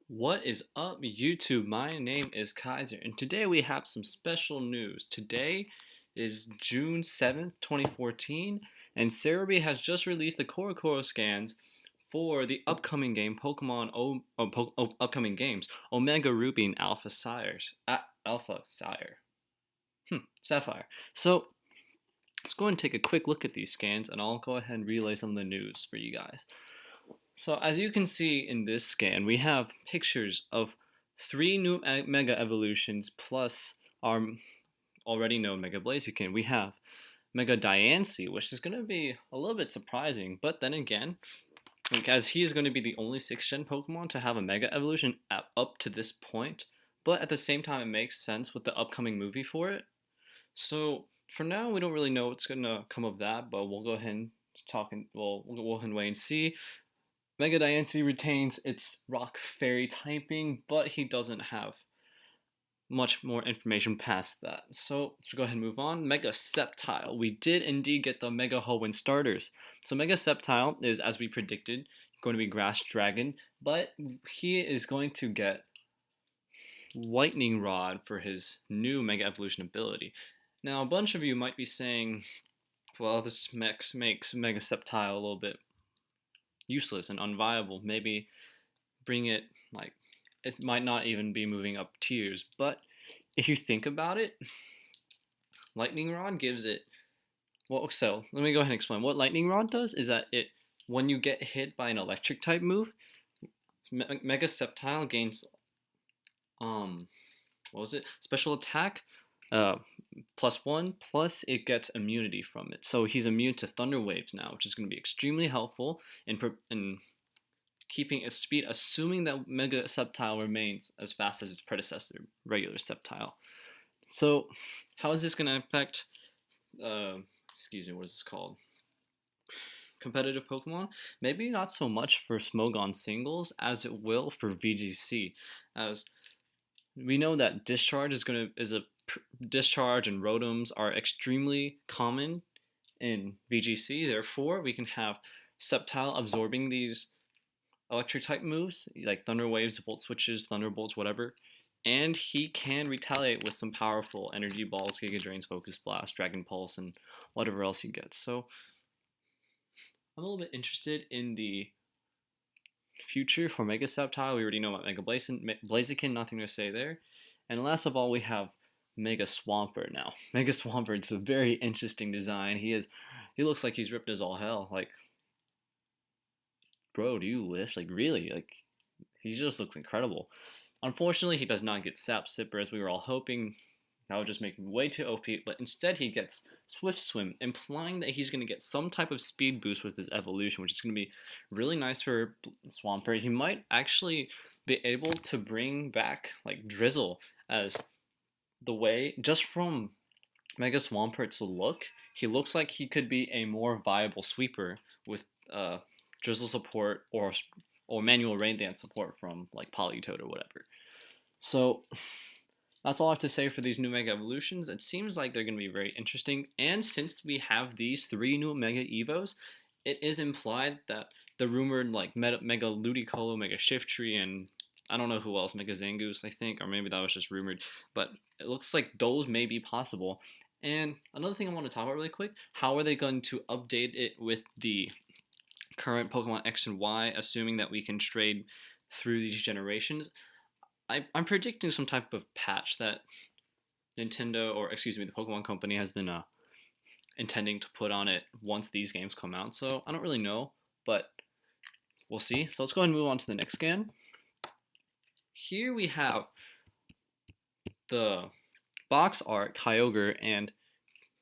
What is up, YouTube? My name is Kaiser, and today we have some special news. Today is June 7th, 2014, and Cerebi has just released the Korokoro scans for the upcoming game upcoming games Omega Ruby and Alpha Sire. Sapphire. So let's go and take a quick look at these scans, and I'll go ahead and relay some of the news for you guys. So as you can see in this scan, we have pictures of three new Mega Evolutions plus our already known Mega Blaziken. We have Mega Diancie, which is going to be a little bit surprising, but then again, as he is going to be the only 6th Gen Pokemon to have a Mega Evolution up to this point, but at the same time it makes sense with the upcoming movie for it. So for now, we don't really know what's going to come of that, but we'll go ahead and we'll go ahead and wait and see. Mega Diancie retains its Rock Fairy typing, but he doesn't have much more information past that. So let's go ahead and move on. Mega Sceptile. We did indeed get the Mega Hoenn starters. So Mega Sceptile is, as we predicted, going to be Grass Dragon, but he is going to get Lightning Rod for his new Mega Evolution ability. Now, a bunch of you might be saying, well, this makes Mega Sceptile a little bit useless and unviable. Maybe bring it, like, it might not even be moving up tiers. But if you think about it, Lightning Rod gives it, well, so let me go ahead and explain. What Lightning Rod does is that when you get hit by an electric type move, Mega Sceptile gains, what was it? Special attack, +1, plus it gets immunity from it. So he's immune to Thunder Waves now, which is going to be extremely helpful in keeping its speed, assuming that Mega Sceptile remains as fast as its predecessor, regular Sceptile. So how is this going to affect, excuse me, what is this called? Competitive Pokemon? Maybe not so much for Smogon singles as it will for VGC, as we know that Discharge Discharge and Rotoms are extremely common in VGC. Therefore, we can have Sceptile absorbing these electric type moves like Thunder Waves, Volt Switches, Thunderbolts, whatever, and he can retaliate with some powerful Energy Balls, Giga Drains, Focus Blast, Dragon Pulse, and whatever else he gets. So I'm a little bit interested in the future for Mega Sceptile. We already know about Mega Blaziken, nothing to say there. And last of all, we have Mega Swampert now. Mega Swampert's a very interesting design. He looks like he's ripped as all hell. Like, bro, do you lift? Like, really? Like, he just looks incredible. Unfortunately, he does not get Sap Sipper as we were all hoping. That would just make him way too OP, but instead he gets Swift Swim, implying that he's going to get some type of speed boost with his evolution, which is going to be really nice for Swampert. He might actually be able to bring back, like, Drizzle, as the way, just from Mega Swampert's look, he looks like he could be a more viable sweeper with Drizzle support or manual Rain Dance support from, like, Politoed or whatever. So that's all I have to say for these new Mega Evolutions. It seems like they're going to be very interesting, and since we have these 3 new Mega Evos, it is implied that the rumored, like, Mega Ludicolo, Mega Shiftry, and I don't know who else, Mega Zangoose, I think, or maybe that was just rumored, but it looks like those may be possible. And another thing I want to talk about really quick, how are they going to update it with the current Pokemon X and Y, assuming that we can trade through these generations? I'm predicting some type of patch that Nintendo, or excuse me, the Pokemon Company has been intending to put on it once these games come out. So I don't really know, but we'll see. So let's go ahead and move on to the next scan. Here we have the box art Kyogre and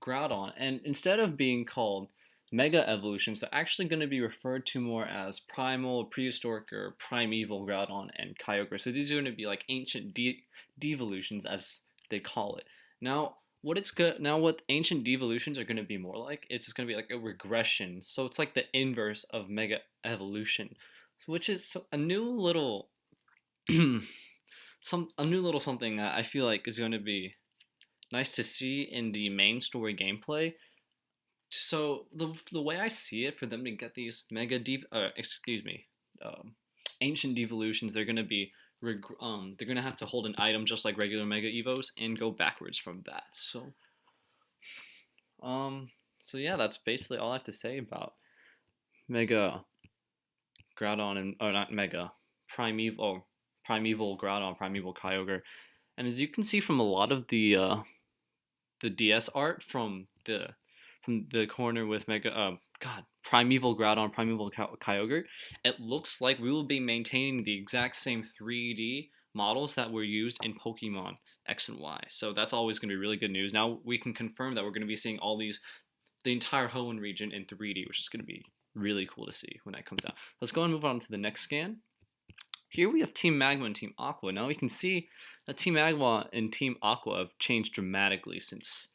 Groudon, and instead of being called Mega Evolutions, they're actually going to be referred to more as Primal, Prehistoric, or Primeval Groudon and Kyogre. So these are going to be like ancient devolutions, as they call it. Now, what ancient devolutions are going to be more like, it's just going to be like a regression. So it's like the inverse of Mega Evolution, which is a new little something I feel like is going to be nice to see in the main story gameplay. So the way I see it, for them to get these ancient devolutions, they're going to be they're gonna have to hold an item just like regular Mega Evos and go backwards from that. Um, so yeah, that's basically all I have to say about Mega Groudon and or not Mega Primeval Groudon, Primeval Kyogre, and as you can see from a lot of the DS art from the corner with Mega Primeval Groudon, Primeval Kyogre, it looks like we will be maintaining the exact same 3D models that were used in Pokemon X and Y. So that's always going to be really good news. Now we can confirm that we're going to be seeing the entire Hoenn region in 3D, which is going to be really cool to see when that comes out. Let's go and move on to the next scan. Here we have Team Magma and Team Aqua. Now we can see that Team Magma and Team Aqua have changed dramatically since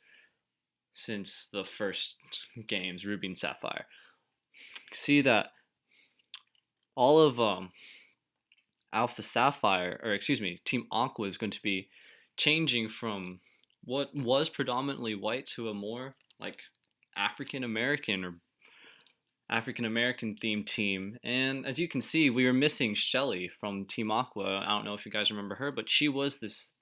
the first games, Ruby and Sapphire. See that all of Alpha Sapphire, or excuse me, Team Aqua is going to be changing from what was predominantly white to a more like African American themed team. And as you can see, we were missing Shelly from Team Aqua. I don't know if you guys remember her, but she was this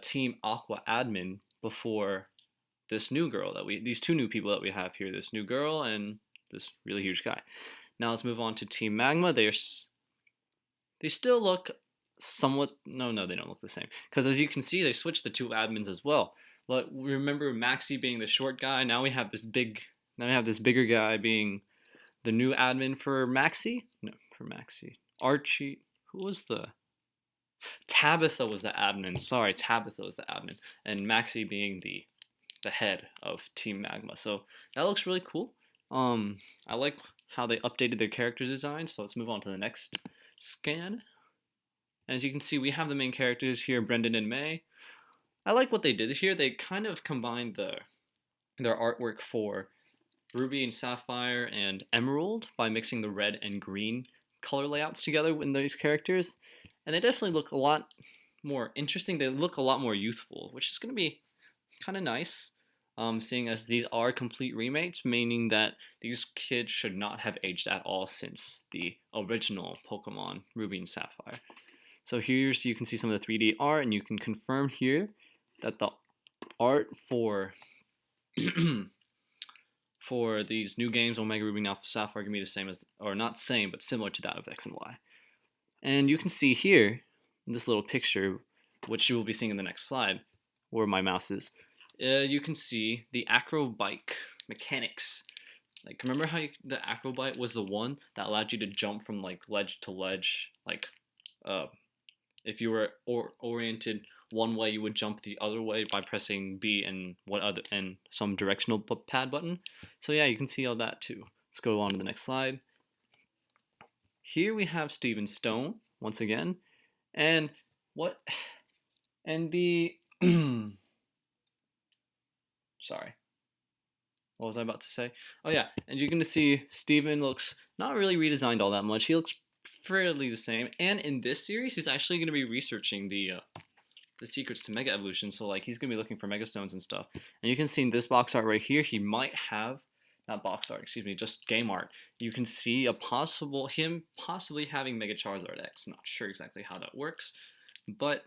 Team Aqua admin before this new girl these two new people that we have here, this new girl and this really huge guy. Now let's move on to Team Magma. They still look somewhat, no, they don't look the same, because as you can see, they switched the two admins as well. But remember Maxie being the short guy. Now we have this bigger guy being the new admin for Maxie. No, for Maxie. Archie. Who was the? Tabitha was the admin. Sorry, Tabitha was the admin, and Maxie being the head of Team Magma. So that looks really cool. I like how they updated their character design. So let's move on to the next scan. As you can see, we have the main characters here, Brendan and May. I like what they did here. They kind of combined their artwork for Ruby and Sapphire and Emerald by mixing the red and green color layouts together in those characters. And they definitely look a lot more interesting. They look a lot more youthful, which is going to be kind of nice. Seeing as these are complete remakes, meaning that these kids should not have aged at all since the original Pokemon Ruby and Sapphire. So here's, you can see some of the 3D art, and you can confirm here that the art for for these new games, Omega Ruby and Alpha Sapphire, are going to be the same as, or not same, but similar to that of X and Y. And you can see here, in this little picture, which you will be seeing in the next slide, where my mouse is, you can see the acrobike mechanics. Like, remember how the acrobike was the one that allowed you to jump from like ledge to ledge? Like, if you were oriented one way, you would jump the other way by pressing B and some directional pad button. So yeah, you can see all that too. Let's go on to the next slide. Here we have Steven Stone once again, and the sorry, what was I about to say? Oh yeah, and you're gonna see Steven looks not really redesigned all that much. He looks fairly the same, and in this series, he's actually gonna be researching the secrets to Mega Evolution. So like, he's gonna be looking for Mega Stones and stuff. And you can see in this box art right here, he might have, not box art, excuse me, just game art. You can see him possibly having Mega Charizard X. I'm not sure exactly how that works, but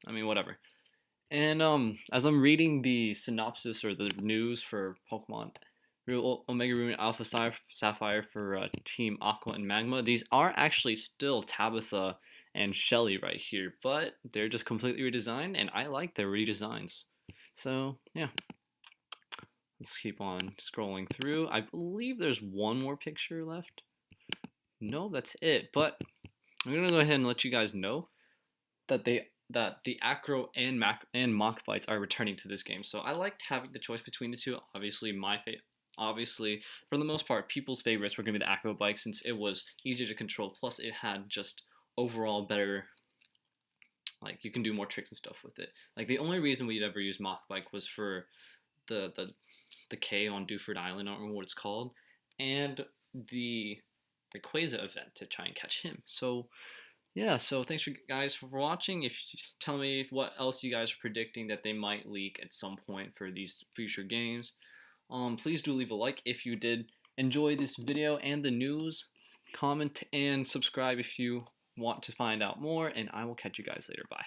I mean, whatever. And as I'm reading the synopsis or the news for Pokemon Omega Ruby and Alpha Sapphire for Team Aqua and Magma, these are actually still Tabitha and Shelly right here, but they're just completely redesigned, and I like their redesigns. So yeah, let's keep on scrolling through. I believe there's one more picture left. No, that's it. But I'm gonna go ahead and let you guys know that the Acro and Mach Bites are returning to this game. So I liked having the choice between the two. Obviously, for the most part, people's favorites were going to be the Acro Bike, since it was easier to control, plus it had just overall better, like, you can do more tricks and stuff with it. Like, the only reason we'd ever use Mach Bike was for the K on Dewford Island, I don't remember what it's called, and the Rayquaza event to try and catch him. So yeah, so thanks for guys for watching. If you tell me what else you guys are predicting that they might leak at some point for these future games. Please do leave a like if you did enjoy this video and the news. Comment and subscribe if you want to find out more, and I will catch you guys later. Bye.